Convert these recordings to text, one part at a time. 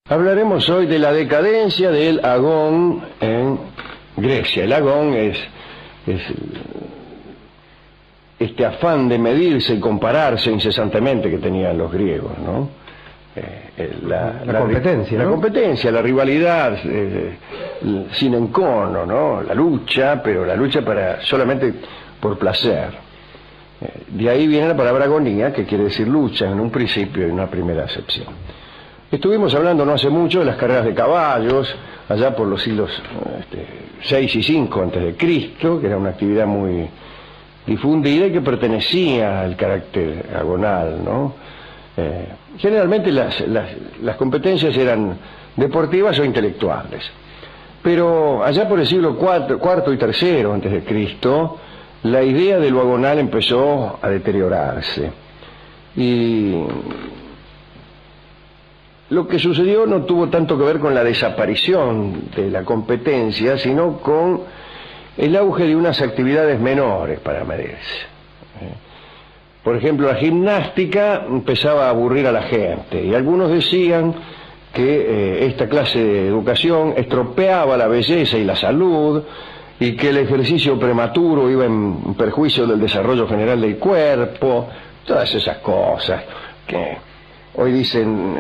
Hablaremos hoy de la decadencia del agón en Grecia. El agón es este afán de medirse y compararse incesantemente que tenían los griegos, ¿no? La competencia, ¿no? La competencia, la rivalidad sin encono, ¿no? La lucha, pero la lucha solamente por placer. De ahí viene la palabra agonía, que quiere decir lucha en un principio y en una primera acepción. Estuvimos hablando no hace mucho de las carreras de caballos, allá por los siglos 6 y 5 antes de Cristo, que era una actividad muy difundida y que pertenecía al carácter agonal, ¿no? Generalmente las competencias eran deportivas o intelectuales, pero allá por el siglo cuarto y tercero antes de Cristo, la idea de lo agonal empezó a deteriorarse y lo que sucedió no tuvo tanto que ver con la desaparición de la competencia, sino con el auge de unas actividades menores para medirse. Por ejemplo, la gimnástica empezaba a aburrir a la gente, y algunos decían que esta clase de educación estropeaba la belleza y la salud, y que el ejercicio prematuro iba en perjuicio del desarrollo general del cuerpo, todas esas cosas que hoy dicen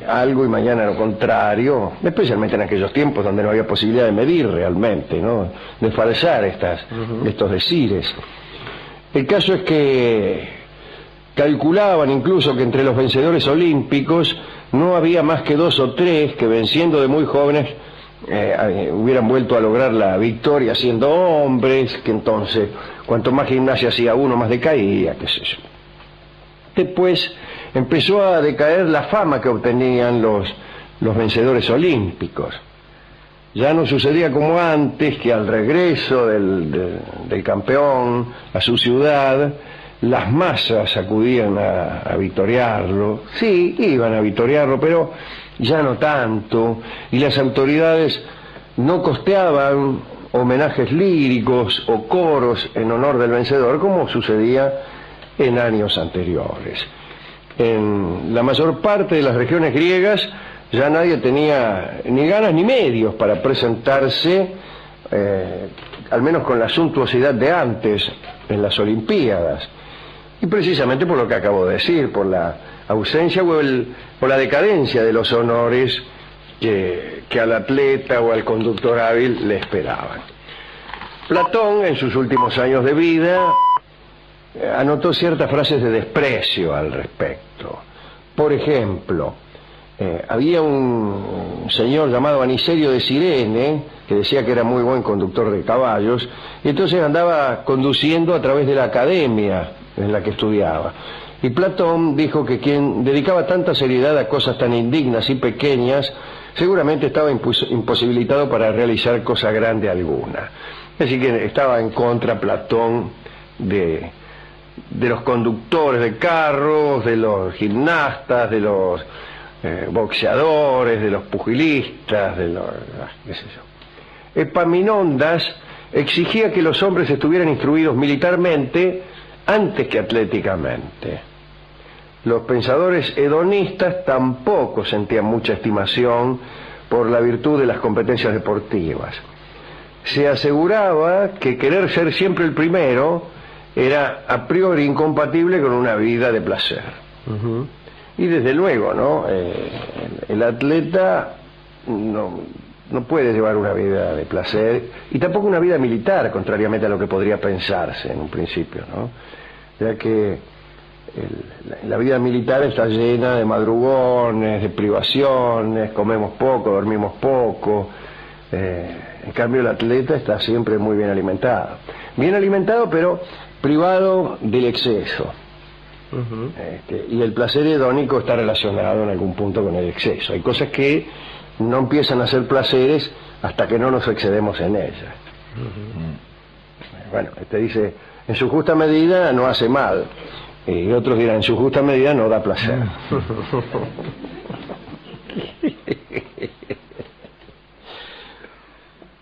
algo y mañana lo contrario, especialmente en aquellos tiempos donde no había posibilidad de medir realmente, ¿no? De falsar estos decires. El caso es que calculaban incluso que entre los vencedores olímpicos no había más que 2 o 3 que, venciendo de muy jóvenes, hubieran vuelto a lograr la victoria siendo hombres, que entonces cuanto más gimnasia hacía uno, más decaía, qué sé yo. Después empezó a decaer la fama que obtenían los vencedores olímpicos. Ya no sucedía como antes, que al regreso del campeón a su ciudad, las masas acudían a victoriarlo. Sí, iban a victoriarlo, pero ya no tanto, y las autoridades no costeaban homenajes líricos o coros en honor del vencedor, como sucedía en años anteriores. En la mayor parte de las regiones griegas ya nadie tenía ni ganas ni medios para presentarse, al menos con la suntuosidad de antes, en las Olimpiadas. Y precisamente por lo que acabo de decir, por la ausencia o la decadencia de los honores que al atleta o al conductor hábil le esperaban. Platón, en sus últimos años de vida, anotó ciertas frases de desprecio al respecto. Por ejemplo, había un señor llamado Anicerio de Cirene, que decía que era muy buen conductor de caballos, y entonces andaba conduciendo a través de la academia en la que estudiaba. Y Platón dijo que quien dedicaba tanta seriedad a cosas tan indignas y pequeñas, seguramente estaba imposibilitado para realizar cosa grande alguna. Así que estaba en contra Platón de los conductores de carros, de los gimnastas, de los boxeadores, de los pugilistas, qué sé yo. Epaminondas exigía que los hombres estuvieran instruidos militarmente antes que atléticamente. Los pensadores hedonistas tampoco sentían mucha estimación por la virtud de las competencias deportivas. Se aseguraba que querer ser siempre el primero era a priori incompatible con una vida de placer. Y desde luego, ¿no? El atleta no puede llevar una vida de placer, y tampoco una vida militar, contrariamente a lo que podría pensarse en un principio, ¿no? Ya que la vida militar está llena de madrugones, de privaciones, comemos poco, dormimos poco. En cambio el atleta está siempre muy bien alimentado. Bien alimentado, pero privado del exceso. Y el placer hedónico está relacionado en algún punto con el exceso. Hay cosas que no empiezan a ser placeres hasta que no nos excedemos en ellas. Bueno, dice, en su justa medida no hace mal, y otros dirán, en su justa medida no da placer.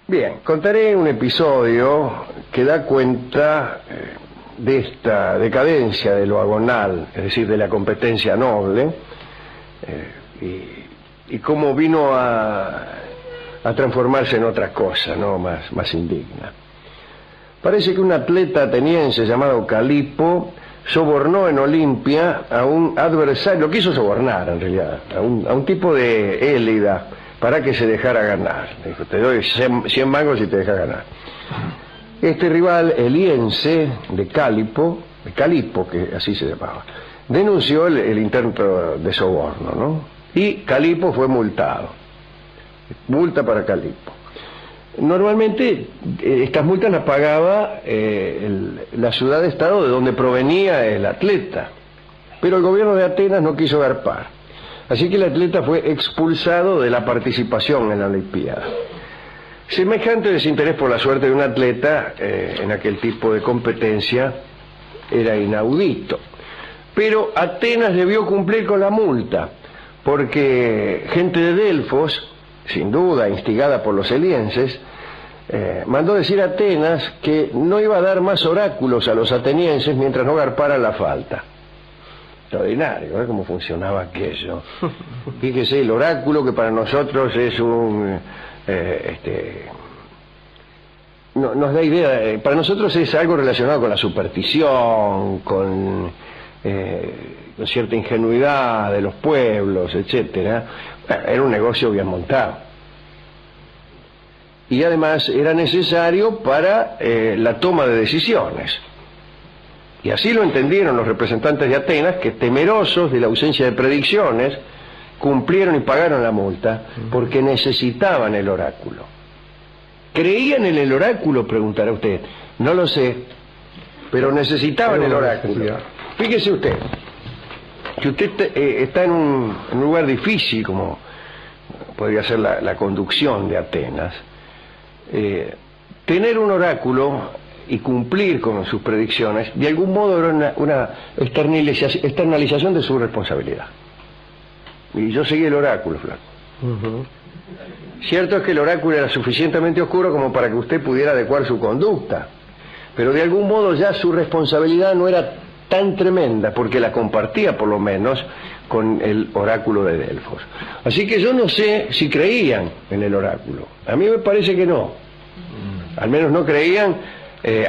Bien, contaré un episodio que da cuenta de esta decadencia de lo agonal, es decir, de la competencia noble, y y cómo vino a transformarse en otra cosa, ¿no? Más indigna. Parece que un atleta ateniense llamado Calipo sobornó en Olimpia a un adversario, lo quiso sobornar en realidad, a un tipo de Élida, para que se dejara ganar. Dijo, te doy 100 mangos y te dejas ganar. Este rival eliense de Calipo, que así se llamaba, denunció el intento de soborno, ¿no? Y Calipo fue multado. Multa para Calipo. Normalmente estas multas las pagaba la ciudad-estado de donde provenía el atleta, pero el gobierno de Atenas no quiso garpar, así que el atleta fue expulsado de la participación en la Olimpiada. Semejante desinterés por la suerte de un atleta en aquel tipo de competencia era inaudito, pero Atenas debió cumplir con la multa, porque gente de Delfos, sin duda instigada por los elienses, mandó decir a Atenas que no iba a dar más oráculos a los atenienses mientras no garparan la falta. Extraordinario, ¿eh? Cómo funcionaba aquello. Fíjese, el oráculo que para nosotros es nos da idea, para nosotros es algo relacionado con la superstición, con cierta ingenuidad de los pueblos, etcétera. Bueno, era un negocio bien montado. Y además era necesario para la toma de decisiones. Y así lo entendieron los representantes de Atenas, que temerosos de la ausencia de predicciones, cumplieron y pagaron la multa, porque necesitaban el oráculo. ¿Creían en el oráculo?, preguntará usted. No lo sé, pero necesitaban el oráculo. Fíjese usted, si usted está en un lugar difícil, como podría ser la conducción de Atenas, tener un oráculo y cumplir con sus predicciones, de algún modo era una externalización de su responsabilidad. Y yo seguí el oráculo, flaco. Cierto es que el oráculo era suficientemente oscuro como para que usted pudiera adecuar su conducta, pero de algún modo ya su responsabilidad no era tan tremenda, porque la compartía por lo menos con el oráculo de Delfos. Así que yo no sé si creían en el oráculo. A mí me parece que no. Al menos no creían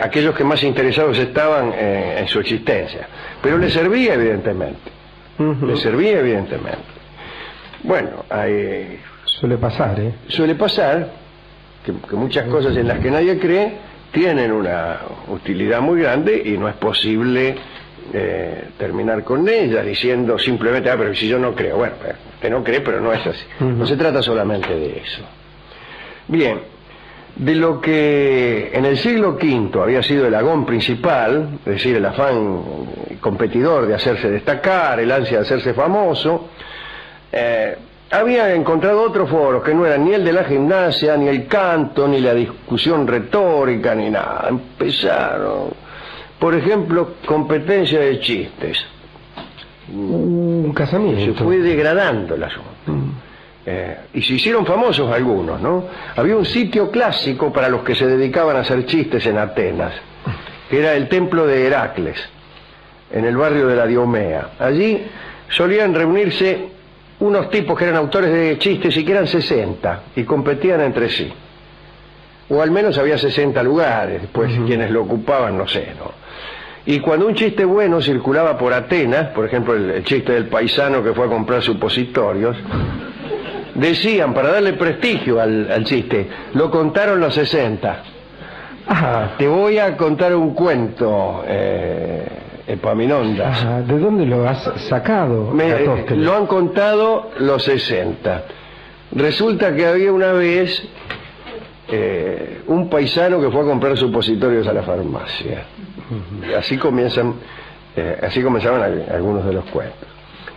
aquellos que más interesados estaban en su existencia. Pero les servía evidentemente. Les servía evidentemente. Bueno, suele pasar, Suele pasar que muchas cosas en las que nadie cree tienen una utilidad muy grande y no es posible terminar con ella diciendo simplemente, pero si yo no creo. Bueno, usted no cree, pero no es así. No se trata solamente de eso. Bien, de lo que en el siglo V había sido el agón principal, es decir, el afán competidor de hacerse destacar, el ansia de hacerse famoso, había encontrado otros foros que no eran ni el de la gimnasia, ni el canto, ni la discusión retórica, ni nada. Empezaron, por ejemplo, competencia de chistes. Un casamiento. Se fue degradando el asunto. Y se hicieron famosos algunos, ¿no? Había un sitio clásico para los que se dedicaban a hacer chistes en Atenas, que era el templo de Heracles, en el barrio de la Diomea. Allí solían reunirse unos tipos que eran autores de chistes y que eran 60 y competían entre sí. O al menos había 60 lugares, después quienes lo ocupaban no sé, ¿no? Y cuando un chiste bueno circulaba por Atenas, por ejemplo el chiste del paisano que fue a comprar supositorios, decían, para darle prestigio al chiste, lo contaron los 60. Te voy a contar un cuento, Epaminondas. ¿De dónde lo has sacado? Lo han contado los 60. Resulta que había una vez un paisano que fue a comprar supositorios a la farmacia. Y así comenzaban algunos de los cuentos.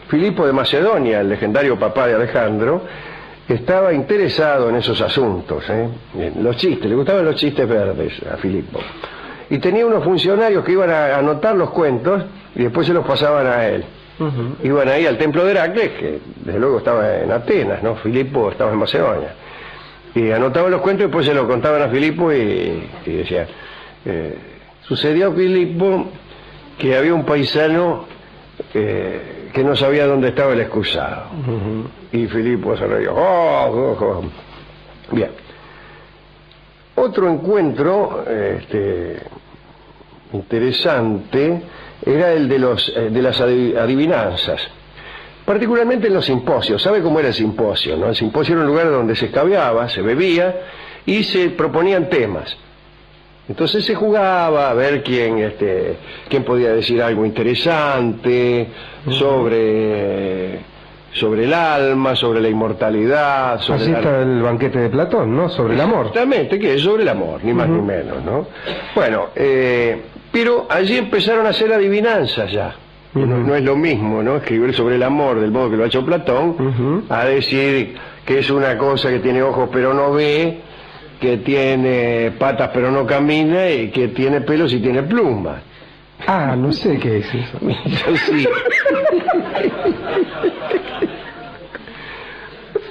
Filipo de Macedonia, el legendario papá de Alejandro, estaba interesado en esos asuntos, los chistes, le gustaban los chistes verdes a Filipo. Y tenía unos funcionarios que iban a anotar los cuentos y después se los pasaban a él. Iban ahí al templo de Heracles, que desde luego estaba en Atenas, ¿no? Filipo estaba en Macedonia. Y anotaban los cuentos y después se los contaban a Filipo y decían, sucedió a Filipo que había un paisano que no sabía dónde estaba el excusado. Y Filipo se reía. Bien. Otro encuentro interesante era el de las adivinanzas, particularmente en los simposios. ¿Sabe cómo era el simposio, no? El simposio era un lugar donde se escabeaba, se bebía y se proponían temas. Entonces se jugaba a ver quién podía decir algo interesante sobre el alma, sobre la inmortalidad, sobre Así está el banquete de Platón, ¿no? Sobre el amor. Exactamente, que es sobre el amor, ni más ni menos, ¿no? Bueno, pero allí empezaron a hacer adivinanzas ya. No es lo mismo, ¿no? Escribir sobre el amor del modo que lo ha hecho Platón, a decir que es una cosa que tiene ojos pero no ve, que tiene patas pero no camina, y que tiene pelos y tiene plumas. Ah, no sé qué es eso. Yo sí.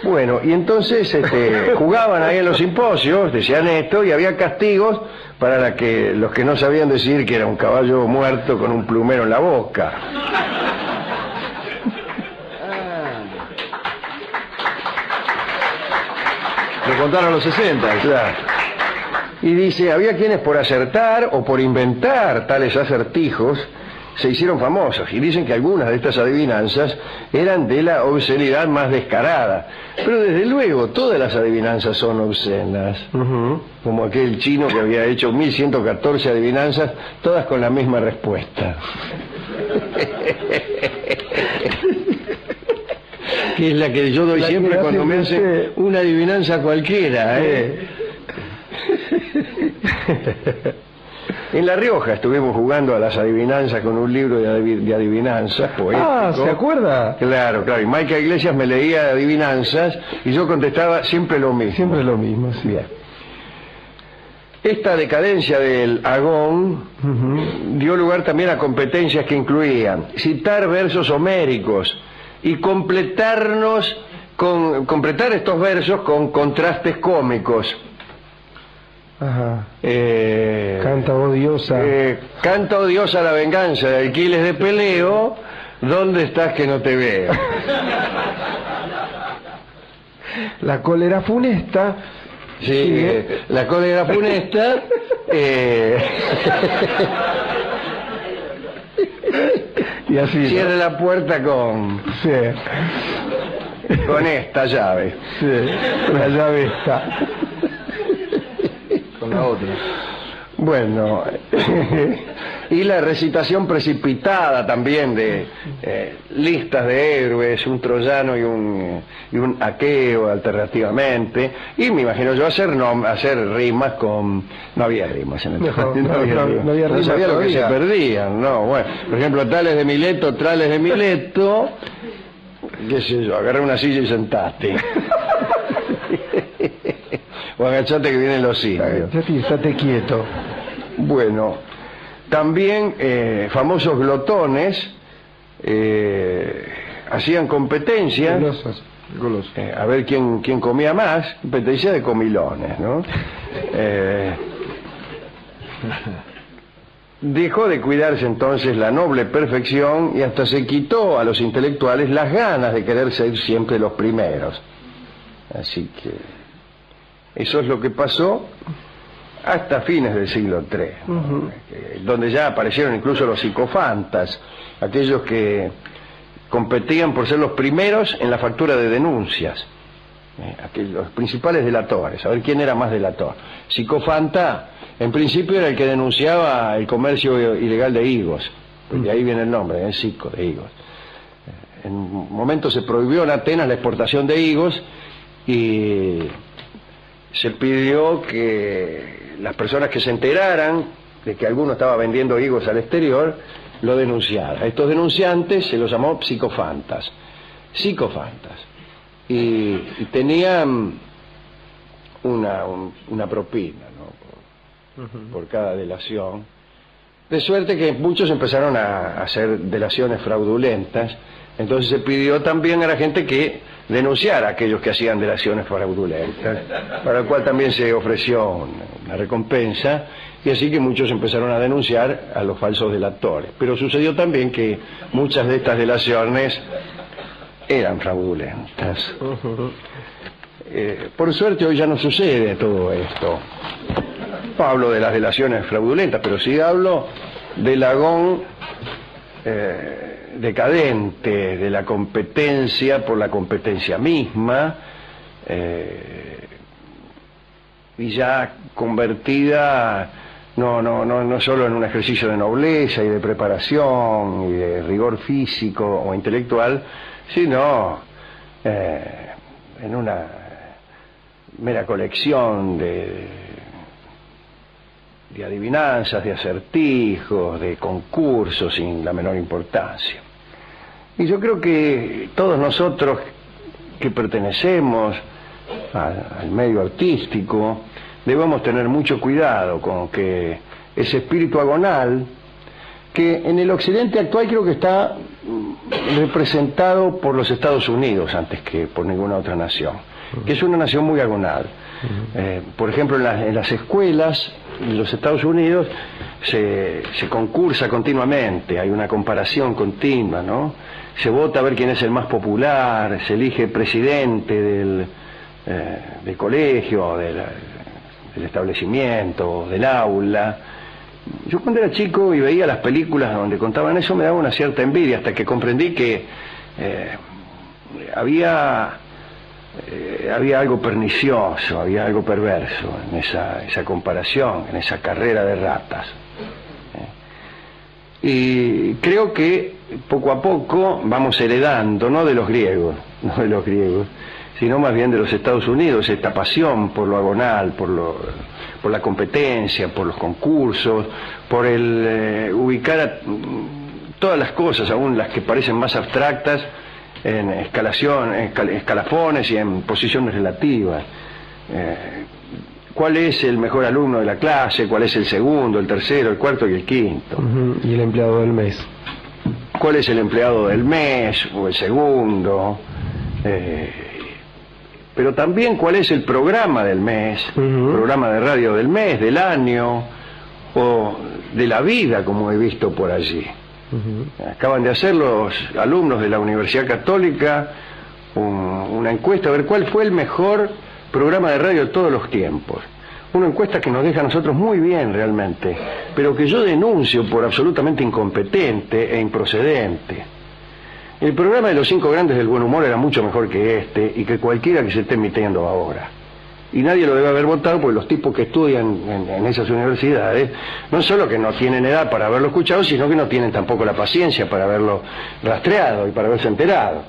Bueno, y entonces jugaban ahí en los simposios, decían esto, y había castigos para los que no sabían decir que era un caballo muerto con un plumero en la boca. Lo contaron los 60. Claro. Y dice, había quienes por acertar o por inventar tales acertijos se hicieron famosos, y dicen que algunas de estas adivinanzas eran de la obscenidad más descarada. Pero desde luego todas las adivinanzas son obscenas, como aquel chino que había hecho 1114 adivinanzas, todas con la misma respuesta. Que es la que yo doy siempre cuando me hace una adivinanza cualquiera, En La Rioja estuvimos jugando a las adivinanzas con un libro de adivinanzas poético. Ah, ¿se acuerda? Claro, y Maica Iglesias me leía adivinanzas y yo contestaba siempre lo mismo. Siempre lo mismo, sí. Bien. Esta decadencia del agón dio lugar también a competencias que incluían citar versos homéricos y completar estos versos con contrastes cómicos. Ajá. Canta odiosa. Canta odiosa la venganza de Aquiles de Peleo. ¿Dónde estás que no te veo? La cólera funesta. Sí, la cólera funesta. Y así. Cierre la puerta con esta llave. Sí, la llave está. Con la otra. Bueno, y la recitación precipitada también de listas de héroes, un troyano y un aqueo alternativamente, y me imagino yo hacer rimas con... No había rimas en el No había rimas sabía lo que se todavía. perdían, no, bueno, por ejemplo, tales de Mileto, trales de Mileto, qué sé yo, agarré una silla y sentaste. O agachate que vienen los indios. Estate quieto. Bueno, también famosos glotones hacían competencias a ver quién comía más, competencia de comilones, ¿no? Dejó de cuidarse entonces la noble perfección y hasta se quitó a los intelectuales las ganas de querer ser siempre los primeros. Así que eso es lo que pasó hasta fines del siglo III, donde ya aparecieron incluso los psicofantas, aquellos que competían por ser los primeros en la factura de denuncias, los principales delatores, a ver quién era más delator. Psicofanta, en principio, era el que denunciaba el comercio ilegal de higos, de ahí viene el nombre, psico, de higos. En un momento se prohibió en Atenas la exportación de higos y se pidió que las personas que se enteraran de que alguno estaba vendiendo higos al exterior lo denunciara. A estos denunciantes se los llamó psicofantas. Y tenían una propina, ¿no? por cada delación. De suerte que muchos empezaron a hacer delaciones fraudulentas. Entonces se pidió también a la gente que denunciar a aquellos que hacían delaciones fraudulentas, para lo cual también se ofreció una recompensa, y así que muchos empezaron a denunciar a los falsos delatores. Pero sucedió también que muchas de estas delaciones eran fraudulentas. Por suerte hoy ya no sucede todo esto. No hablo de las delaciones fraudulentas, pero sí hablo del agón decadente, de la competencia por la competencia misma, y ya convertida no solo en un ejercicio de nobleza y de preparación y de rigor físico o intelectual, sino en una mera colección de adivinanzas, de acertijos, de concursos sin la menor importancia. Y yo creo que todos nosotros que pertenecemos al medio artístico debemos tener mucho cuidado con que ese espíritu agonal, que en el occidente actual creo que está representado por los Estados Unidos antes que por ninguna otra nación, que es una nación muy agonal. Por ejemplo, en las escuelas de los Estados Unidos se concursa continuamente, hay una comparación continua, ¿no? Se vota a ver quién es el más popular, se elige presidente del colegio, del establecimiento, del aula. Yo cuando era chico y veía las películas donde contaban eso me daba una cierta envidia, hasta que comprendí que había algo pernicioso, había algo perverso en esa comparación, en esa carrera de ratas. Y creo que poco a poco vamos heredando, no de los griegos, sino más bien de los Estados Unidos, esta pasión por lo agonal, por la competencia, por los concursos, por el ubicar todas las cosas, aún las que parecen más abstractas, en escalafones y en posiciones relativas. ¿Cuál es el mejor alumno de la clase? ¿Cuál es el segundo, el tercero, el cuarto y el quinto? Y el empleado del mes. ¿Cuál es el empleado del mes o el segundo? Pero también cuál es el programa del mes, programa de radio del mes, del año, o de la vida, como he visto por allí. Acaban de hacer los alumnos de la Universidad Católica una encuesta a ver cuál fue el mejor programa de radio de todos los tiempos. Una encuesta que nos deja a nosotros muy bien realmente, pero que yo denuncio por absolutamente incompetente e improcedente. El programa de los 5 grandes del buen humor era mucho mejor que este y que cualquiera que se esté emitiendo ahora. Y nadie lo debe haber votado porque los tipos que estudian en esas universidades no solo que no tienen edad para haberlo escuchado, sino que no tienen tampoco la paciencia para haberlo rastreado y para haberse enterado.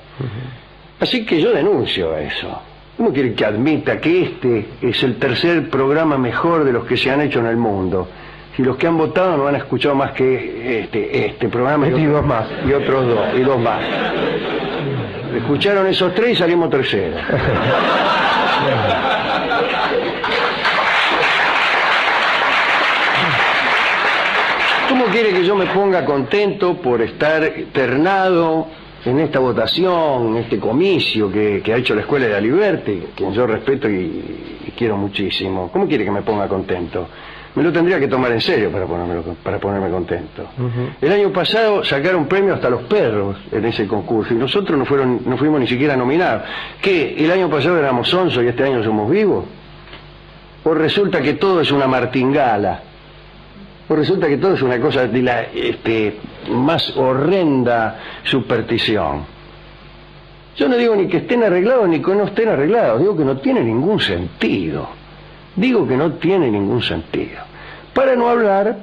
Así que yo denuncio eso. ¿Cómo quiere que admita que este es el tercer programa mejor de los que se han hecho en el mundo? Si los que han votado no han escuchado más que este programa y dos más, y otros dos, y dos más. Escucharon esos 3 y salimos terceros. ¿Cómo quiere que yo me ponga contento por estar ternado en esta votación, en este comicio que ha hecho la Escuela de Aliberti, quien yo respeto y quiero muchísimo? ¿Cómo quiere que me ponga contento? Me lo tendría que tomar en serio para ponerme contento. El año pasado sacaron premio hasta los perros en ese concurso y nosotros no fuimos ni siquiera nominados. ¿Qué? ¿El año pasado éramos sonsos y este año somos vivos? ¿O resulta que todo es una martingala? ¿O resulta que todo es una cosa de la más horrenda superstición? Yo no digo ni que estén arreglados ni que no estén arreglados, digo que no tiene ningún sentido. Digo que no tiene ningún sentido. Para no hablar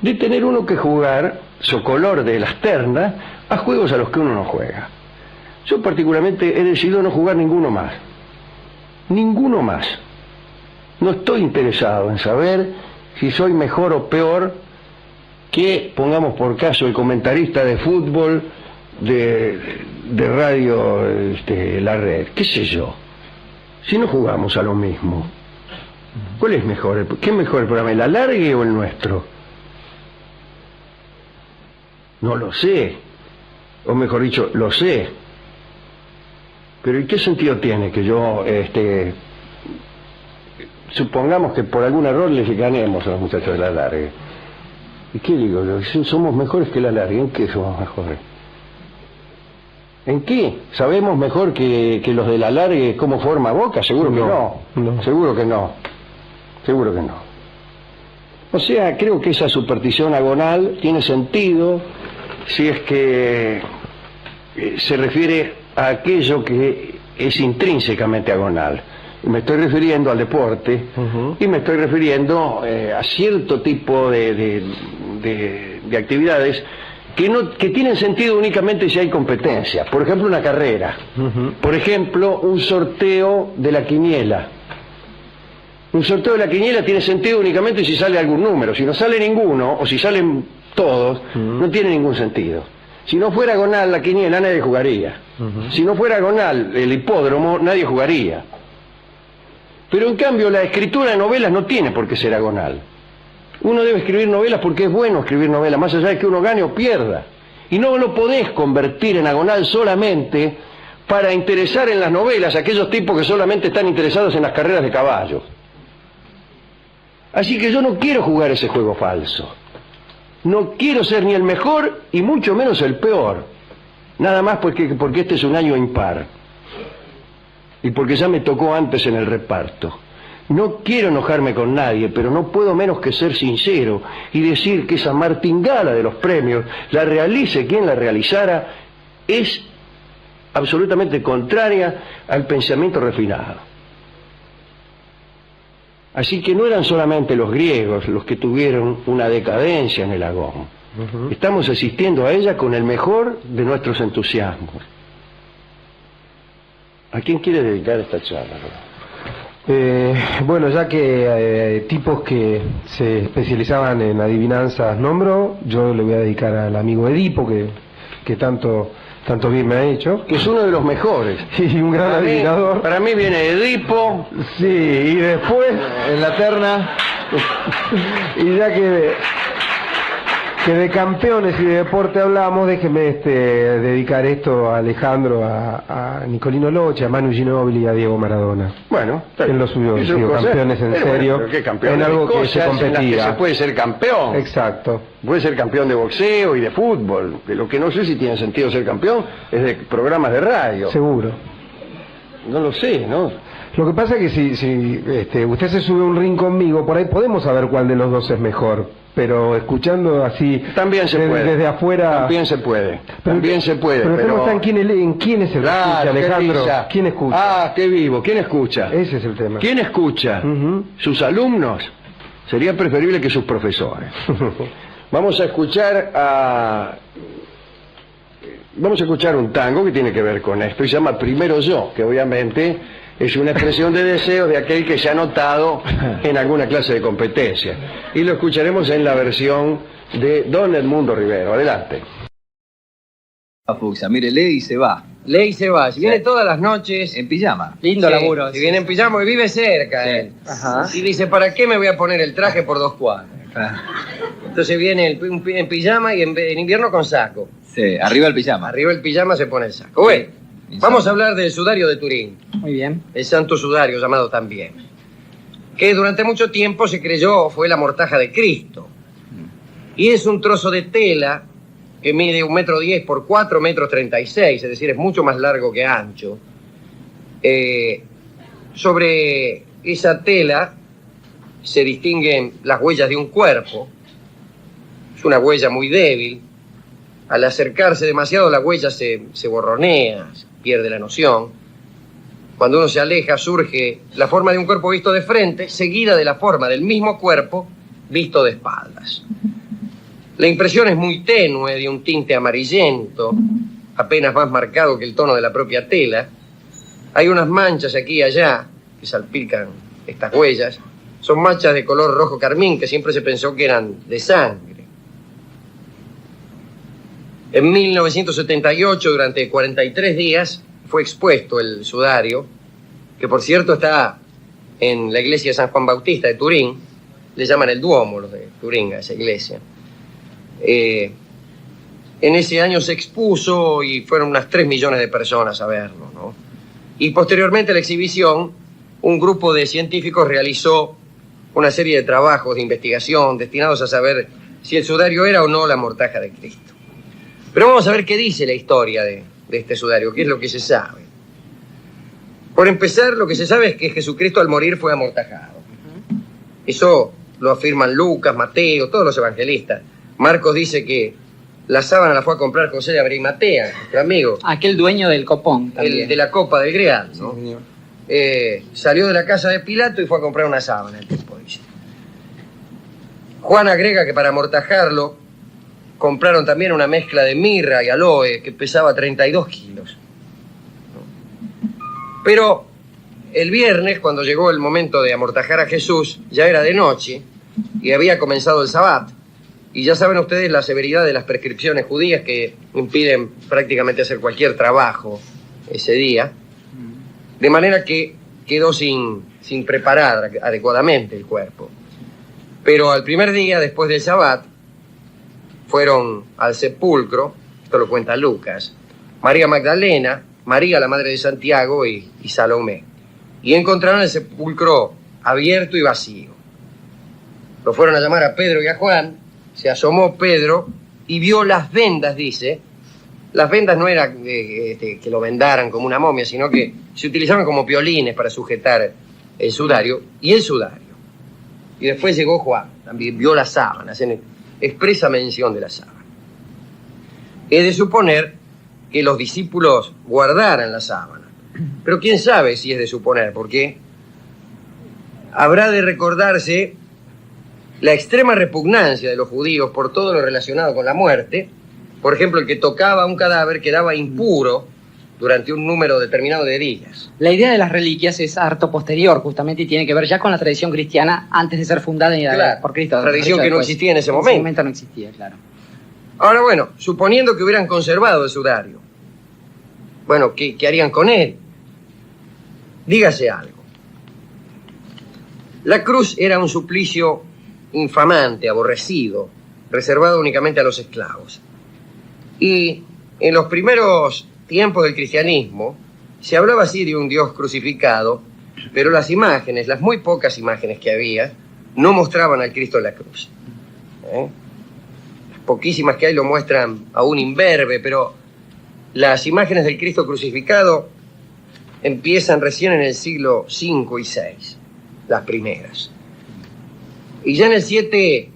de tener uno que jugar, socolor de las ternas, a juegos a los que uno no juega. Yo particularmente he decidido no jugar ninguno más. Ninguno más. No estoy interesado en saber si soy mejor o peor que, pongamos por caso, el comentarista de fútbol de radio La Red. ¿Qué sé yo? Si no jugamos a lo mismo. ¿Cuál es mejor? ¿Qué es mejor el programa, el alargue o el nuestro? No lo sé. O mejor dicho, lo sé. Pero ¿y qué sentido tiene que yo, supongamos que por algún error les ganemos a los muchachos de la Alargue? ¿Y qué digo? Somos mejores que la Alargue. ¿En qué somos mejores? ¿En qué? ¿Sabemos mejor que los de la Alargue cómo forma Boca? Seguro que no. Seguro que no. Seguro que no. O sea, creo que esa superstición agonal tiene sentido si es que se refiere a aquello que es intrínsecamente agonal. Me estoy refiriendo al deporte y me estoy refiriendo a cierto tipo de actividades que tienen sentido únicamente si hay competencia. Por ejemplo, una carrera. Por ejemplo, un sorteo de la quiniela. Un sorteo de la quiniela tiene sentido únicamente si sale algún número. Si no sale ninguno, o si salen todos, no tiene ningún sentido. Si no fuera agonal la quiniela, nadie jugaría. Si no fuera agonal el hipódromo, nadie jugaría. Pero en cambio la escritura de novelas no tiene por qué ser agonal. Uno debe escribir novelas porque es bueno escribir novelas, más allá de que uno gane o pierda. Y no lo podés convertir en agonal solamente para interesar en las novelas a aquellos tipos que solamente están interesados en las carreras de caballos. Así que yo no quiero jugar ese juego falso. No quiero ser ni el mejor y mucho menos el peor. Nada más porque este es un año impar. Y porque ya me tocó antes en el reparto. No quiero enojarme con nadie, pero no puedo menos que ser sincero y decir que esa martingala de los premios, la realice quien la realizara, es absolutamente contraria al pensamiento refinado. Así que no eran solamente los griegos los que tuvieron una decadencia en el agón. Estamos asistiendo a ella con el mejor de nuestros entusiasmos. ¿A quién quiere dedicar esta charla? Bueno, ya que tipos que se especializaban en adivinanzas nombro, yo le voy a dedicar al amigo Edipo, que tanto bien me ha hecho. Que es uno de los mejores. Y un gran adivinador. Para mí viene Edipo. Sí, y después, en la terna, y ya que de campeones y de deporte hablamos, déjeme dedicar esto a Alejandro, a Nicolino Loche, a Manu Ginóbili y a Diego Maradona. Bueno, en lo suyo, digo, campeones en serio, bueno, ¿qué campeón? En algo que se competía. En las que se puede ser campeón. Exacto. Puede ser campeón de boxeo y de fútbol. De lo que no sé si tiene sentido ser campeón es de programas de radio. Seguro. No lo sé, ¿no? Lo que pasa es que si usted se sube a un ring conmigo, por ahí podemos saber cuál de los dos es mejor. Pero escuchando así también se puede. Desde afuera también se puede. También se puede. Pero el tema está en quién es el que escucha, Alejandro. ¿Quién escucha? Ah, qué vivo. ¿Quién escucha? Ese es el tema. ¿Quién escucha? ¿Sus alumnos? Sería preferible que sus profesores. Vamos a escuchar un tango que tiene que ver con esto y se llama Primero Yo, que obviamente es una expresión de deseo de aquel que se ha notado en alguna clase de competencia. Y lo escucharemos en la versión de Don Edmundo Rivero. Adelante. Fuxia, mire, lee y se va. Lee y se va. Si viene todas las noches... En pijama. Lindo laburo. Si viene en pijama y vive cerca, él. Ajá. Y dice, ¿para qué me voy a poner el traje por 2 cuadras? Entonces viene en pijama y en invierno con saco. Sí, arriba el pijama. Arriba el pijama se pone el saco. Bueno, vamos a hablar del sudario de Turín. Muy bien. El santo sudario, llamado también. Que durante mucho tiempo se creyó fue la mortaja de Cristo. Y es un trozo de tela que mide 1,10 m por 4,36 m, es decir, es mucho más largo que ancho. Sobre esa tela se distinguen las huellas de un cuerpo. Es una huella muy débil. Al acercarse demasiado la huella se borronea, pierde la noción. Cuando uno se aleja surge la forma de un cuerpo visto de frente, seguida de la forma del mismo cuerpo visto de espaldas. La impresión es muy tenue, de un tinte amarillento, apenas más marcado que el tono de la propia tela. Hay unas manchas aquí y allá que salpican estas huellas. Son manchas de color rojo carmín que siempre se pensó que eran de sangre. En 1978, durante 43 días, fue expuesto el sudario, que por cierto está en la iglesia de San Juan Bautista de Turín. Le llaman el Duomo, los de Turín, a esa iglesia. En ese año se expuso y fueron unas 3 millones de personas a verlo, ¿no? Y posteriormente a la exhibición, un grupo de científicos realizó una serie de trabajos de investigación destinados a saber si el sudario era o no la mortaja de Cristo. Pero vamos a ver qué dice la historia de este sudario, qué es lo que se sabe. Por empezar, lo que se sabe es que Jesucristo al morir fue amortajado. Eso lo afirman Lucas, Mateo, todos los evangelistas. Marcos dice que la sábana la fue a comprar José de Arimatea, nuestro amigo. Aquel dueño del copón también. El de la copa del Grial, ¿no? Sí, señor. Salió de la casa de Pilato y fue a comprar una sábana, el tipo dice. Juan agrega que para amortajarlo compraron también una mezcla de mirra y aloe que pesaba 32 kilos. Pero el viernes, cuando llegó el momento de amortajar a Jesús, ya era de noche y había comenzado el sabbat. Y ya saben ustedes la severidad de las prescripciones judías que impiden prácticamente hacer cualquier trabajo ese día. De manera que quedó sin preparar adecuadamente el cuerpo. Pero al primer día, después del sabbat, fueron al sepulcro, esto lo cuenta Lucas, María Magdalena, María la madre de Santiago y Salomé. Y encontraron el sepulcro abierto y vacío. Lo fueron a llamar a Pedro y a Juan, se asomó Pedro y vio las vendas, dice. Las vendas no era que lo vendaran como una momia, sino que se utilizaban como piolines para sujetar el sudario y el sudario. Y después llegó Juan, también vio las sábanas, en expresa mención de las sábanas. Es de suponer que los discípulos guardaran la sábana. Pero quién sabe si es de suponer, porque habrá de recordarse la extrema repugnancia de los judíos por todo lo relacionado con la muerte. Por ejemplo, el que tocaba un cadáver quedaba impuro durante un número determinado de días. La idea de las reliquias es harto posterior, justamente, y tiene que ver ya con la tradición cristiana antes de ser fundada Claro, por Cristo. tradición que no existía en ese En momento. ese momento no existía, claro. Ahora, bueno, suponiendo que hubieran conservado el sudario, bueno, ¿qué harían con él? Dígase algo. La cruz era un suplicio infamante, aborrecido, reservado únicamente a los esclavos. Y en los primeros tiempos del cristianismo se hablaba así de un Dios crucificado, pero las imágenes, las muy pocas imágenes que había, no mostraban al Cristo en la cruz. Las poquísimas que hay lo muestran aún imberbe, pero las imágenes del Cristo crucificado empiezan recién en el siglo V y VI, las primeras. Y ya en el 7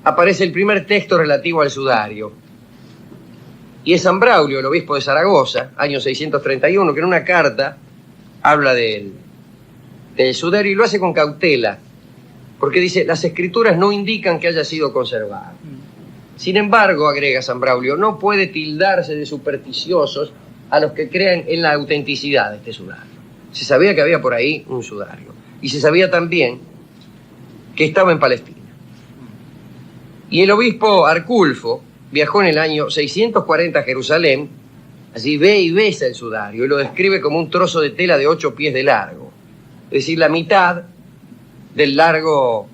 aparece el primer texto relativo al sudario. Y es San Braulio, el obispo de Zaragoza, año 631, que en una carta habla del sudario y lo hace con cautela, porque dice, las escrituras no indican que haya sido conservado. Sin embargo, agrega San Braulio, no puede tildarse de supersticiosos a los que crean en la autenticidad de este sudario. Se sabía que había por ahí un sudario. Y se sabía también que estaba en Palestina. Y el obispo Arculfo viajó en el año 640 a Jerusalén, allí ve y besa el sudario y lo describe como un trozo de tela de 8 pies de largo. Es decir, la mitad del largo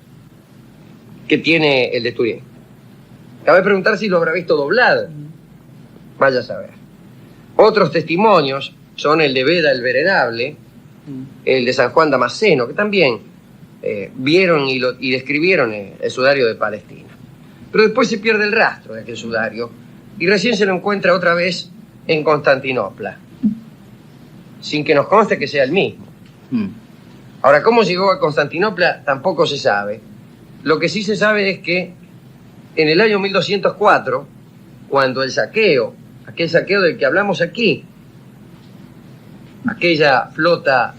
que tiene el de Turín. Cabe preguntar si lo habrá visto doblado. Vaya a saber. Otros testimonios son el de Beda el Venerable, el de San Juan Damasceno, que también vieron y describieron el sudario de Palestina. Pero después se pierde el rastro de aquel sudario y recién se lo encuentra otra vez en Constantinopla, sin que nos conste que sea el mismo. Ahora, ¿cómo llegó a Constantinopla? Tampoco se sabe. Lo que sí se sabe es que en el año 1204, cuando el saqueo, aquel saqueo del que hablamos aquí, aquella flota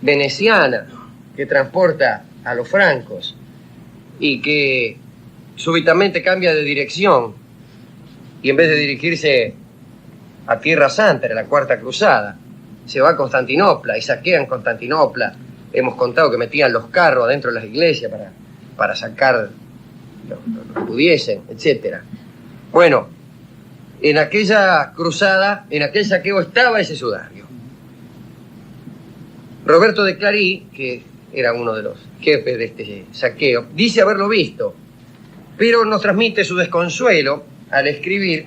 veneciana que transporta a los francos y que súbitamente cambia de dirección y en vez de dirigirse a Tierra Santa, en la Cuarta Cruzada, se va a Constantinopla y saquean Constantinopla. Hemos contado que metían los carros adentro de las iglesias para sacar lo que pudiesen, etc. Bueno, en aquella cruzada, en aquel saqueo estaba ese sudario. Roberto de Clary, que era uno de los jefes de este saqueo, dice haberlo visto, pero nos transmite su desconsuelo al escribir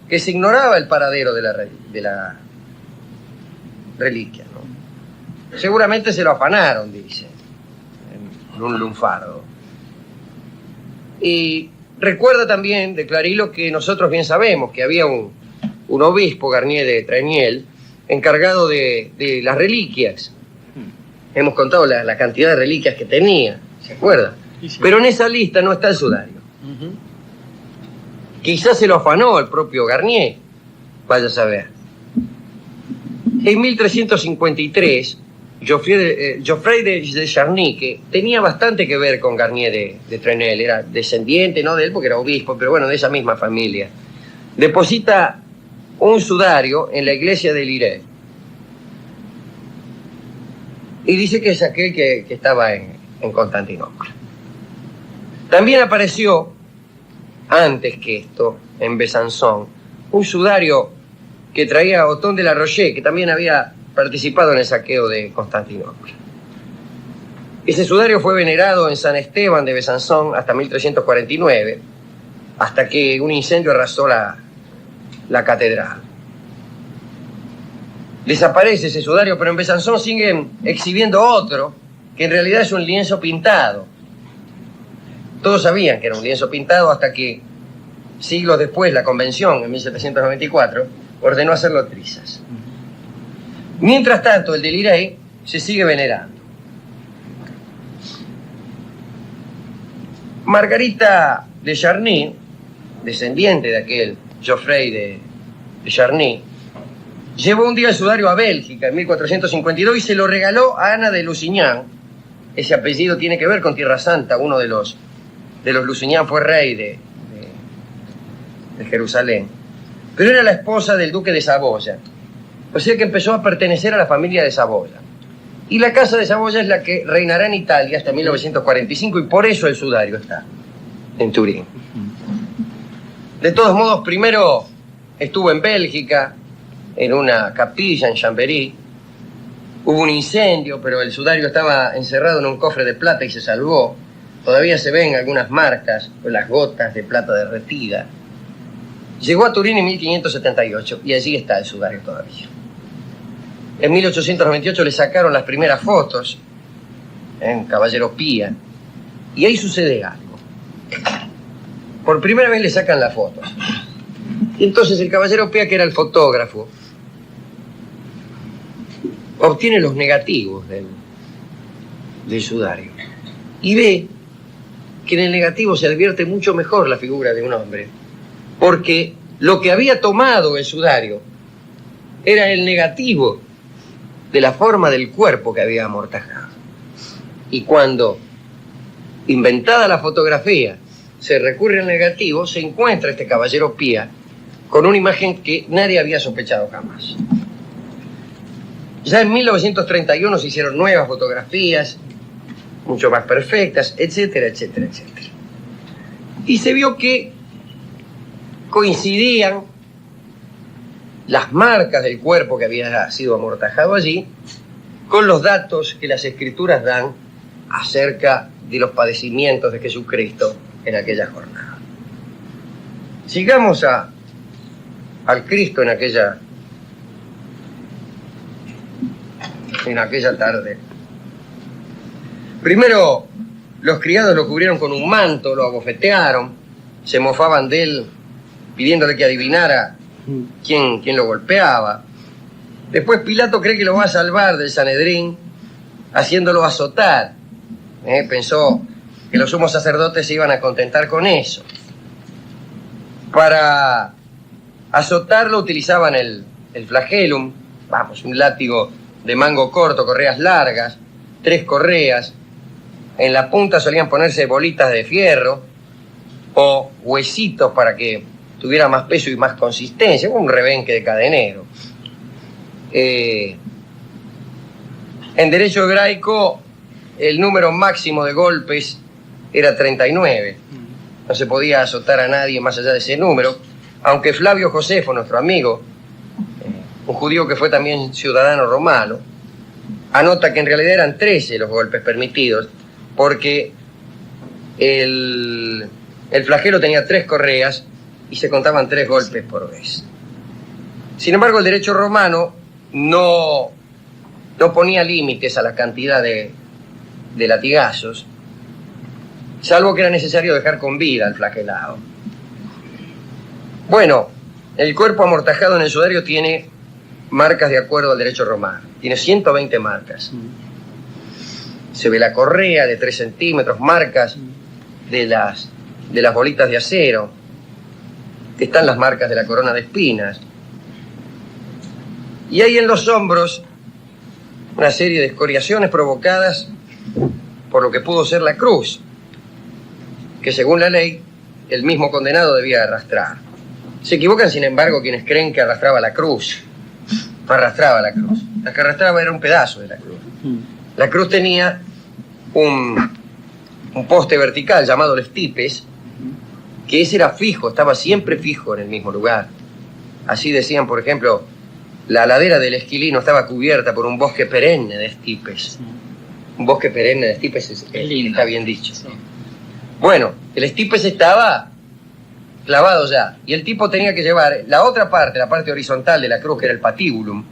que se ignoraba el paradero de reliquias, ¿no? Seguramente se lo afanaron, dice, en un lunfardo. Y recuerda también de Clarilo que nosotros bien sabemos que había un obispo, Garnier de Treniel, encargado de las reliquias. Hemos contado la cantidad de reliquias que tenía, ¿se acuerda? Sí. Pero en esa lista no está el sudario. Quizás se lo afanó el propio Garnier, vaya a saber. En 1353, Geoffrey de Charny, que tenía bastante que ver con Garnier de Trenel, era descendiente, no de él porque era obispo, pero bueno, de esa misma familia, deposita un sudario en la iglesia de Lirey. Y dice que es aquel que estaba en Constantinopla. También apareció, antes que esto, en Besançon, un sudario que traía Otón de la Roche, que también había participado en el saqueo de Constantinopla. Ese sudario fue venerado en San Esteban de Besançon hasta 1349, hasta que un incendio arrasó la catedral. Desaparece ese sudario, pero en Besançon siguen exhibiendo otro, que en realidad es un lienzo pintado. Todos sabían que era un lienzo pintado hasta que, siglos después, la convención, en 1794, ordenó hacerlo trizas. Mientras tanto, el de Lirey se sigue venerando. Margarita de Charny, descendiente de aquel Geoffrey de Charny, llevó un día el sudario a Bélgica en 1452 y se lo regaló a Ana de Lusignan. Ese apellido tiene que ver con Tierra Santa. Uno de los Lusignan fue rey de Jerusalén. Pero era la esposa del duque de Saboya. O sea que empezó a pertenecer a la familia de Saboya. Y la casa de Saboya es la que reinará en Italia hasta 1945 y por eso el sudario está en Turín. De todos modos, primero estuvo en Bélgica, en una capilla en Chambéry. Hubo un incendio, pero el sudario estaba encerrado en un cofre de plata y se salvó. Todavía se ven algunas marcas, las gotas de plata derretida. Llegó a Turín en 1578 y allí está el sudario todavía. En 1898 le sacaron las primeras fotos en Caballero Pía y ahí sucede algo. Por primera vez le sacan las fotos. Y entonces el Caballero Pía, que era el fotógrafo, obtiene los negativos del sudario y ve que en el negativo se advierte mucho mejor la figura de un hombre, porque lo que había tomado el sudario era el negativo de la forma del cuerpo que había amortajado. Y cuando, inventada la fotografía, se recurre al negativo, se encuentra este Caballero Pía con una imagen que nadie había sospechado jamás. Ya en 1931 se hicieron nuevas fotografías, mucho más perfectas, etcétera, etcétera, etcétera. Y se vio que coincidían las marcas del cuerpo que había sido amortajado allí con los datos que las escrituras dan acerca de los padecimientos de Jesucristo en aquella jornada. Sigamos al Cristo en aquella tarde. Primero, los criados lo cubrieron con un manto, lo abofetearon, se mofaban de él, pidiéndole que adivinara quién lo golpeaba. Después Pilato cree que lo va a salvar del Sanedrín, haciéndolo azotar. Pensó que los sumos sacerdotes se iban a contentar con eso. Para azotarlo utilizaban el flagelum, un látigo de mango corto, correas largas, 3 correas. En la punta solían ponerse bolitas de fierro o huesitos para que tuviera más peso y más consistencia, un rebenque de cadenero. En derecho hebraico, el número máximo de golpes era 39. No se podía azotar a nadie más allá de ese número, aunque Flavio Josefo, nuestro amigo, un judío que fue también ciudadano romano, anota que en realidad eran 13 los golpes permitidos, porque el flagelo tenía 3 correas y se contaban 3 golpes por vez. Sin embargo, el derecho romano no no ponía límites a la cantidad de latigazos, salvo que era necesario dejar con vida al flagelado. Bueno, el cuerpo amortajado en el sudario tiene marcas de acuerdo al derecho romano. Tiene 120 marcas. Se ve la correa de 3 centímetros, marcas de las bolitas de acero. Están las marcas de la corona de espinas. Y hay en los hombros una serie de escoriaciones provocadas por lo que pudo ser la cruz, que según la ley el mismo condenado debía arrastrar. Se equivocan, sin embargo, quienes creen que arrastraba la cruz. No arrastraba la cruz. La que arrastraba era un pedazo de la cruz. La cruz tenía un poste vertical llamado el stipes, que ese era fijo, estaba siempre fijo en el mismo lugar. Así decían, por ejemplo, la ladera del Esquilino estaba cubierta por un bosque perenne de stipes. Un bosque perenne de stipes está bien dicho. Sí. Bueno, el stipes estaba clavado ya, y el tipo tenía que llevar la otra parte, la parte horizontal de la cruz, que era el patibulum.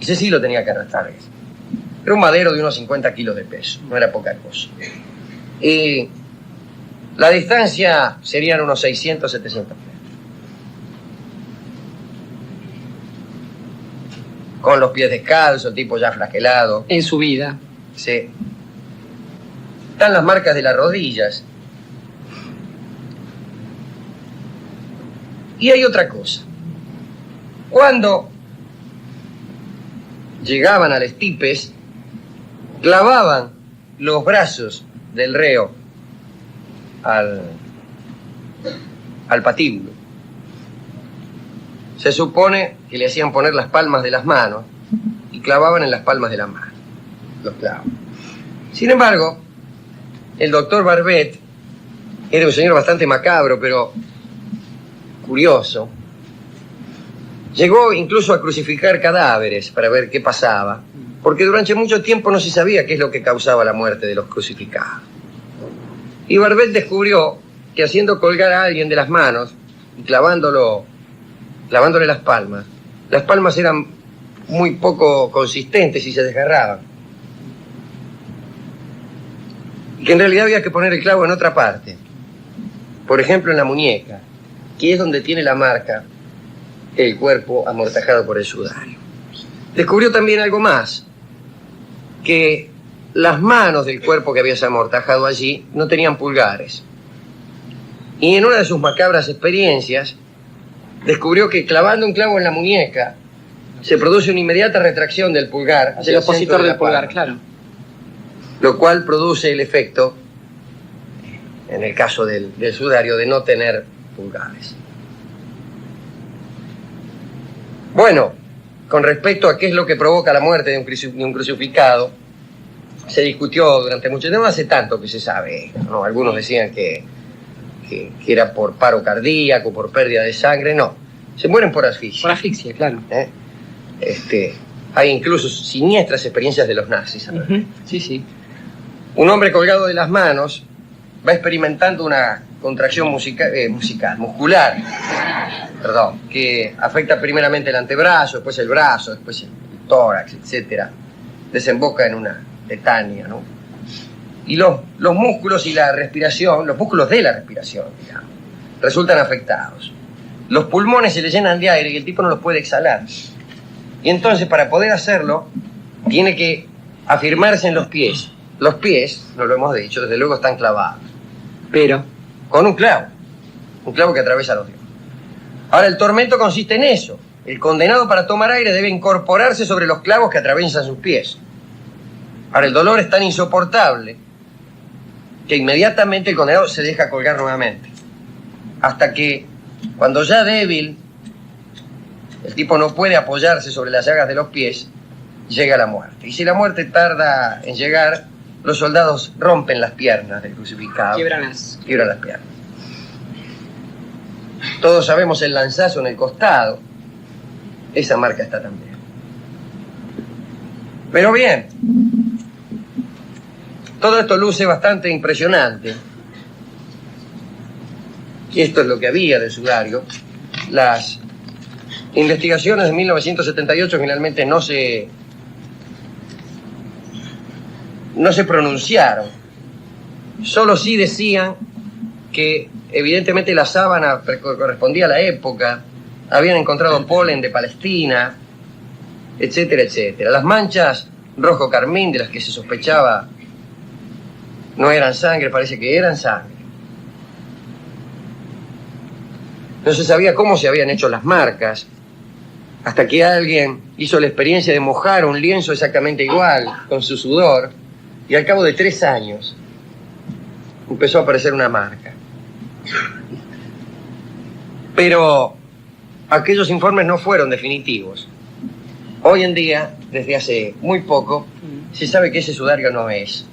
Ese sí lo tenía que arrastrar. Era un madero de unos 50 kilos de peso, no era poca cosa. Y la distancia serían unos 600, 700 metros. Con los pies descalzos, el tipo ya flagelado. En su vida. Sí. Están las marcas de las rodillas. Y hay otra cosa. Cuando llegaban al stipes, clavaban los brazos del reo al patíbulo. Se supone que le hacían poner las palmas de las manos y clavaban en las palmas de la mano los clavos. Sin embargo, el doctor Barbet era un señor bastante macabro, pero curioso. Llegó incluso a crucificar cadáveres para ver qué pasaba, porque durante mucho tiempo no se sabía qué es lo que causaba la muerte de los crucificados. Y Barbet descubrió que haciendo colgar a alguien de las manos y clavándole las palmas eran muy poco consistentes y se desgarraban. Y que en realidad había que poner el clavo en otra parte, por ejemplo en la muñeca, que es donde tiene la marca el cuerpo amortajado por el sudario. Descubrió también algo más, que las manos del cuerpo que había amortajado allí no tenían pulgares. Y en una de sus macabras experiencias, descubrió que clavando un clavo en la muñeca se produce una inmediata retracción del pulgar hacia Del el centro opositor de la del pulgar, palma, claro. lo cual produce el efecto, en el caso del sudario, de no tener pulgares. Bueno, con respecto a qué es lo que provoca la muerte de un crucificado, se discutió durante mucho tiempo, no hace tanto que se sabe, ¿no? Algunos decían que era por paro cardíaco, por pérdida de sangre, no. Se mueren por asfixia. Por asfixia, claro. Hay incluso siniestras experiencias de los nazis. Sí, sí. Un hombre colgado de las manos va experimentando una contracción muscular, que afecta primeramente el antebrazo, después el brazo, después el tórax, etc. Desemboca en una tetania, ¿no? Y los músculos y la respiración, los músculos de la respiración, digamos, resultan afectados. Los pulmones se le llenan de aire y el tipo no los puede exhalar. Y entonces, para poder hacerlo, tiene que afirmarse en los pies. Los pies, no lo hemos dicho, desde luego están clavados. Pero Con un clavo que atraviesa los dedos. Ahora, el tormento consiste en eso. El condenado, para tomar aire, debe incorporarse sobre los clavos que atraviesan sus pies. Ahora, el dolor es tan insoportable que inmediatamente el condenado se deja colgar nuevamente. Hasta que, cuando ya débil, el tipo no puede apoyarse sobre las llagas de los pies, llega la muerte. Y si la muerte tarda en llegar, los soldados rompen las piernas del crucificado. quiebran las piernas. Todos sabemos el lanzazo en el costado. Esa marca está también. Pero bien, todo esto luce bastante impresionante. Y esto es lo que había del sudario. Las investigaciones de 1978 finalmente no se no se pronunciaron. Solo sí decían que evidentemente la sábana correspondía a la época, habían encontrado polen de Palestina, etcétera, etcétera. Las manchas rojo carmín de las que se sospechaba no eran sangre, parece que eran sangre. No se sabía cómo se habían hecho las marcas, hasta que alguien hizo la experiencia de mojar un lienzo exactamente igual, con su sudor, y al cabo de 3 años empezó a aparecer una marca. Pero aquellos informes no fueron definitivos. Hoy en día, desde hace muy poco, se sabe que ese sudario no es.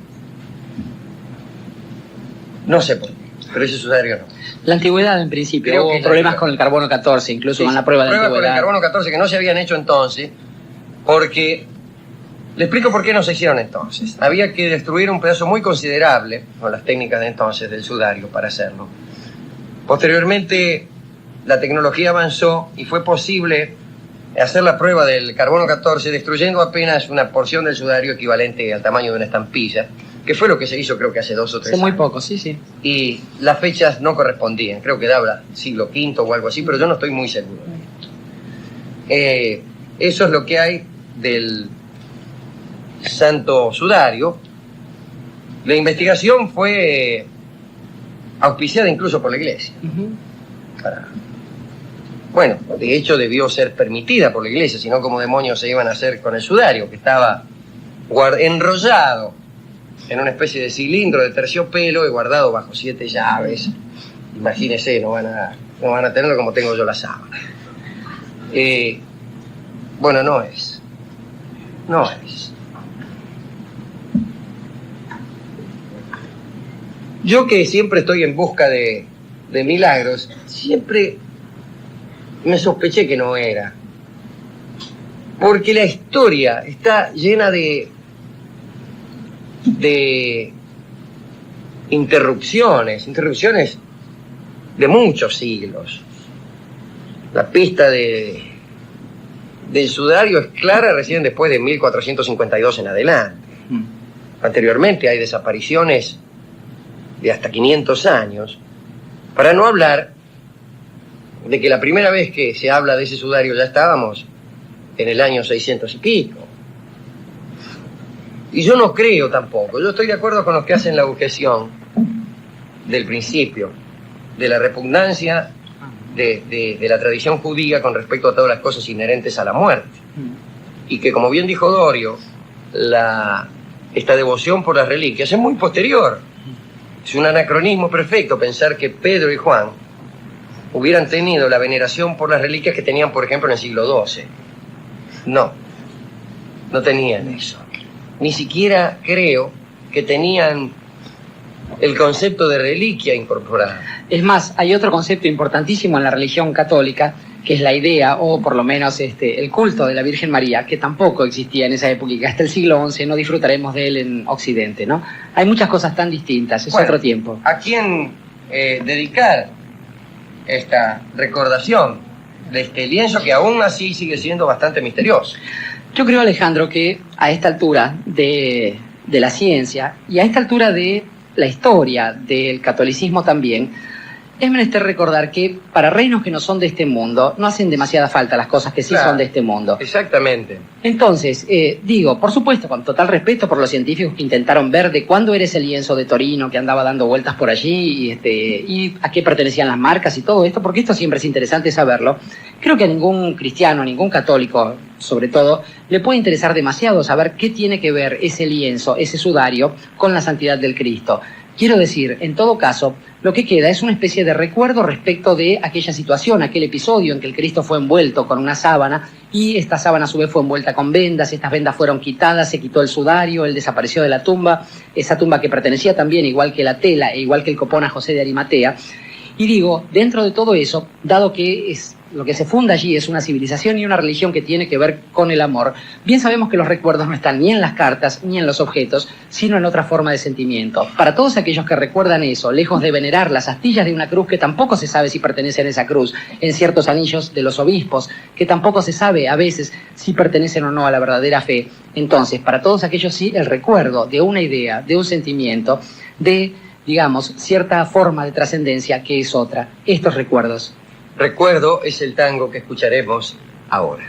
No sé por qué, pero ese sudario no. La antigüedad, en principio, Creo hubo que problemas con el carbono 14, incluso con la prueba de pruebas antigüedad. con el carbono 14 que no se habían hecho entonces, porque... Le explico por qué no se hicieron entonces. Había que destruir un pedazo muy considerable, con las técnicas de entonces, del sudario para hacerlo. Posteriormente, la tecnología avanzó y fue posible hacer la prueba del carbono 14 destruyendo apenas una porción del sudario equivalente al tamaño de una estampilla, que fue lo que se hizo creo que hace 2 o 3 Hace muy años. poco, sí, sí. Y las fechas no correspondían, creo que daba siglo V o algo así, pero yo no estoy muy seguro. Eso es lo que hay del Santo Sudario. La investigación fue auspiciada incluso por la Iglesia. Bueno, de hecho debió ser permitida por la Iglesia, sino como demonios se iban a hacer con el sudario, que estaba enrollado en una especie de cilindro de terciopelo y guardado bajo 7 llaves. Imagínense, no van a tenerlo como tengo yo la sábana. Bueno, no es. Yo que siempre estoy en busca de milagros, siempre me sospeché que no era. Porque la historia está llena de interrupciones de muchos siglos. La pista del sudario es clara recién después de 1452 en adelante. Anteriormente hay desapariciones de hasta 500 años, para no hablar de que la primera vez que se habla de ese sudario ya estábamos en el año 600 y pico. Y yo no creo tampoco, yo estoy de acuerdo con los que hacen la objeción del principio, de la repugnancia de la tradición judía con respecto a todas las cosas inherentes a la muerte. Y que, como bien dijo Dorio, esta devoción por las reliquias es muy posterior. Es un anacronismo perfecto pensar que Pedro y Juan hubieran tenido la veneración por las reliquias que tenían, por ejemplo, en el siglo XII. No tenían eso. Ni siquiera creo que tenían el concepto de reliquia incorporado. Es más, hay otro concepto importantísimo en la religión católica, que es la idea, o por lo menos el culto de la Virgen María, que tampoco existía en esa época y que hasta el siglo XI no disfrutaremos de él en Occidente, ¿no? Hay muchas cosas tan distintas, es otro tiempo. ¿A quién dedicar esta recordación de este lienzo que aún así sigue siendo bastante misterioso? Yo creo, Alejandro, que a esta altura de la ciencia y a esta altura de la historia del catolicismo también, es menester recordar que para reinos que no son de este mundo, no hacen demasiada falta las cosas que sí son de este mundo. Exactamente. Entonces, digo, por supuesto, con total respeto por los científicos que intentaron ver de cuándo era ese lienzo de Torino que andaba dando vueltas por allí y a qué pertenecían las marcas y todo esto, porque esto siempre es interesante saberlo. Creo que a ningún cristiano, a ningún católico, sobre todo, le puede interesar demasiado saber qué tiene que ver ese lienzo, ese sudario, con la santidad del Cristo. Quiero decir, en todo caso, lo que queda es una especie de recuerdo respecto de aquella situación, aquel episodio en que el Cristo fue envuelto con una sábana y esta sábana a su vez fue envuelta con vendas, estas vendas fueron quitadas, se quitó el sudario, él desapareció de la tumba, esa tumba que pertenecía también, igual que la tela e igual que el copón, a José de Arimatea. Y digo, dentro de todo eso, dado que es lo que se funda allí es una civilización y una religión que tiene que ver con el amor, bien sabemos que los recuerdos no están ni en las cartas ni en los objetos, sino en otra forma de sentimiento. Para todos aquellos que recuerdan eso, lejos de venerar las astillas de una cruz que tampoco se sabe si pertenecen a esa cruz, en ciertos anillos de los obispos, que tampoco se sabe a veces si pertenecen o no a la verdadera fe, entonces, para todos aquellos sí, el recuerdo de una idea, de un sentimiento, de, digamos, cierta forma de trascendencia que es otra, estos recuerdos. Recuerdo es el tango que escucharemos ahora.